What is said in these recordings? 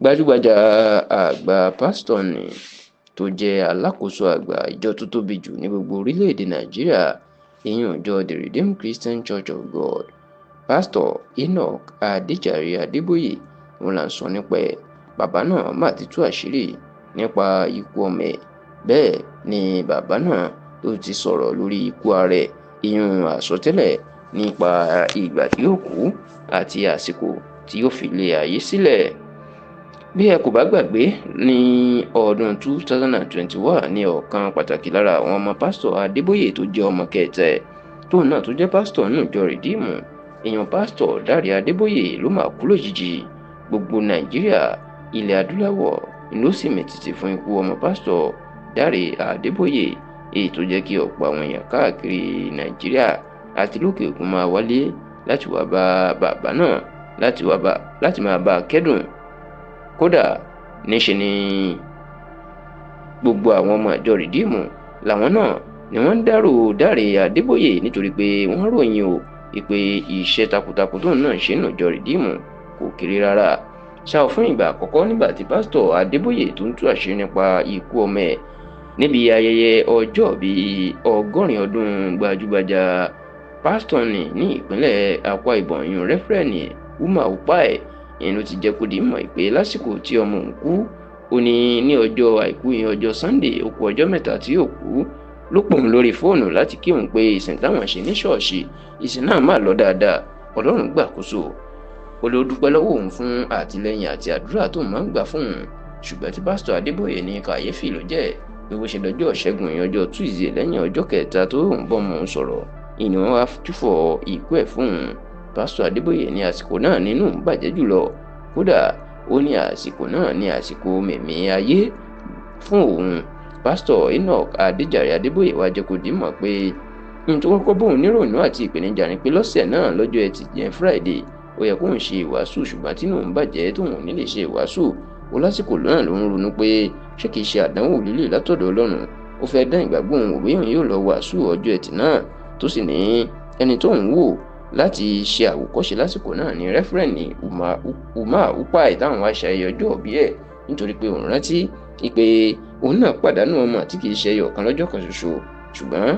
Gbajúgbajà àgbà pásítọ̀ nì tó jẹ́ alákòóso àgbà ìjọ tó tóbi jù ní gbogbo orílẹ̀-èdè Nàìjíríà, ìyẹn ìjọ The Redeemed Christian Church of God, Pásítọ̀ Enoch Adéjàre Adébóyè òun là ń sọ nípa ẹ̀. Bàbá náà mà ti tú àṣírí nípa ikú ọmọ ẹ̀. Bẹ́ẹ̀ ni bàbá náà ló ti sọ̀rọ̀ lórí ikú ara ẹ̀, ìyẹn àsọtẹ́lẹ̀ nípa ìgbà tí yóò kú àti àsìkò tí yóò fi lé ayé sílẹ̀. Bí ẹ kò bá gbàgbé, ní ọdún 2021 ní ọ̀kan pàtàkì lára àwọn ọmọ pásítọ̀ Adébóyè tó jẹ́ ọmọ kẹta ẹ̀ tóun náà tó jẹ́ pásítọ̀ nínú ìjọ Rìdíìmù, èèyàn pásítọ̀ Dáre Adébóyè ló máa kú lójijì. Gbogbo Nàìjíríà, ilẹ̀ adúláwọ̀ ló sì mìtìtì fún ikú ọmọ pásítọ̀ Dáre Adébóyè, èyí tó jẹ́ kí ọ̀pọ̀ àwọn èèyàn káàkiri Nàìjíríà àti lókè òkun máa wálé láti wá bá bàbá náà láti máa bá a kẹ́dùn. Kódà níṣe ni gbogbo àwọn ọmọ ìjọ Rìdíìmù làwọn náà ni wọ́n ń dárò Dáre Adébóyè nítorí pé wọ́n ròyìn o ìpè iṣẹ́ takuntakun tóun náà ṣe nínú ìjọ Rìdíìmù kò kéré rárá. Ṣá fún ìgbà àkọ́kọ́ nígbà tí pásítọ̀ Adébóyè tó ń tú àṣírí nípa ikú ọmọ ẹ̀ níbi ayẹyẹ ọjọ́ bíi 100 ọdún gbajúgbajà pásítọ̀ ní ìpínlẹ̀ Akwa Ibom, ìyún Rẹ́fúrẹ́ǹdì Umar Upai, ìyẹn ló ti jẹ́ kó di mọ̀ pé lásìkò tí ọmọ òun kú, ó ní ọjọ́ àìkú yẹn ọjọ́ Sunday, ó kù ọjọ́ mẹ́ta tí yóò kú, ló pè òun lórí fóònù láti kí òun pé ìsìn táwọn ṣe ní ṣọ́ọ̀ṣì, ìsìn náà máa lọ dáadáa, Ọlọ́run gbàkóso. Ó ló dúpẹ́ lọ́wọ́ òun fún àtìlẹ́yìn àti àdúrà tó máa ń gbà fún òun. Ṣùgbọ́n tí pásítọ̀ Adébóyè ní kàyéfì ló jẹ́ pé bó ṣe lọ́jọ́ Ṣẹ́gun ìyẹn ọjọ́ Tuesday lẹ́yìn ọjọ́ kẹta tó ń bọ́ mọ́ òun sọ̀rọ̀, ìní wọn wá túfọ̀ ikú ẹ̀ fún òun. Pásítọ̀ Adébóyè ní àsìkò náà nínú ń bàjẹ́ jùlọ. Kódà ó ní àsìkò náà ní àsìkò mẹ̀mí ayé fún òun. Pásítọ̀ Enoch Adéjàre Adébóyè wá jẹ́ kó di mọ̀ pé nítorí kọ́kọ́ bóun nírònú àti ìpèníjà ni pé lọ́sẹ̀ náà lọ́jọ́ Ẹtì jẹ́ Friday, ó yẹ kóun ṣe ìwàásù, ṣùgbọ́n tínú ń bàjẹ́ tóun ní lè ṣe ìwàásù. Ó lásìkò náà ló ń ronú pé ṣé kìí ṣe àdánwò líle látọ̀dọ̀ Ọlọ́run. Ó fẹ́ dán ìgbàgbọ́ òun wò bóyá òun yóò lọ wàásù ọjọ́ Ẹtì náà, tó sì ní ẹni tóun wò láti ṣe àwòkọ́ṣe lásìkò náà ní Rẹ́fúrẹ́ǹdì Umar Upai táwọn wá ṣayẹyẹ ọjọ́ òbí ẹ̀, nítorí pé òun rántí pé òun náà pàdánù ọmọ tí kìí ṣe ẹyọ kan lọ́jọ́ kan ṣoṣo. Ṣùgbọ́n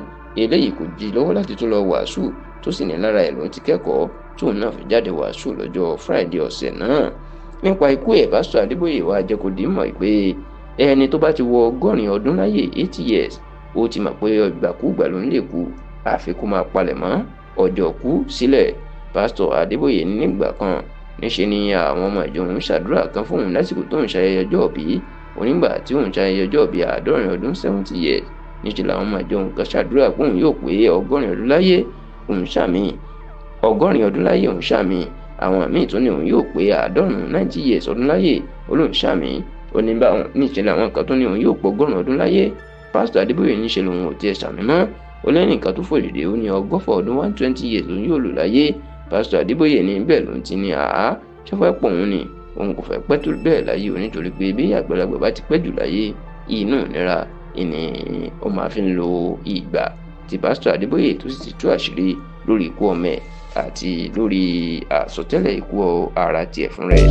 eléyìí kò jí lọ́wọ́ láti tún lọ wàásù, tó sì ní lára ẹ̀ ló ti kẹ́kọ̀ọ́ tóun náà fi jáde wàásù lọ́jọ́ Friday ọ̀sẹ̀ náà. Nípa ikú ẹ̀, pásítọ̀ Adébóyè wá jẹ́ kó di mọ̀ pé ẹni tó bá ti wọ 100 ọdún láyé 80 years, ó ti mọ̀ pé ìgbàkúùgbà ló ń lè kú, àfi kó máa palẹ̀ mọ́ ọjọ́ kú sílẹ̀. Pásítọ̀ Adébóyè nígbà kan níṣe ni àwọn ọmọ ìjọ òun ṣàdúrà kan fún òun lásìkò tó ń ṣayẹyẹ ọjọ́ òbí. Onígbà tí òun ṣayẹyẹ ọjọ́ òbí 70 ọdún 70 years, níṣe làwọn ọmọ ìjọ òun kan ṣàdúrà pé òun yóò pé 100 ọdún láyé, òun ṣàmì 100 ọdún láyé, òun ṣàmì. Àwọn míì tún ní òun yóò pé 90 years ọdún láyé, olóhùn ṣàmì. Oníbàwọn níṣe làwọn kan tún ní òun yóò pé 100 ọdún láyé. Pásítọ̀ Adébóyè níṣe lòun ò tiẹ̀ ṣàmì mọ́. Ó lẹ́nìkan tó fòdìdé, ó ní 120 ọdún 120 years lòun yóò lò láyé. Pásítọ̀ Adébóyè ní bẹ́ẹ̀ lòun ti ní ṣé fẹ́ pọ̀ òun ni òun kò fẹ́ pẹ́ tó bẹ́ẹ̀ láyé o, nítorí pé bí àgbàlagbà bá ti pẹ́ jù láyé, inú ìnira ìní ó máa fi ń lo ìgbà. Tí Pásítọ̀ Adébóyè tó sì ti tú àṣírí lórí ikú ọmọ ẹ̀ àti lórí àsọtẹ́lẹ̀ ikú ara tiẹ̀ fún rẹ̀.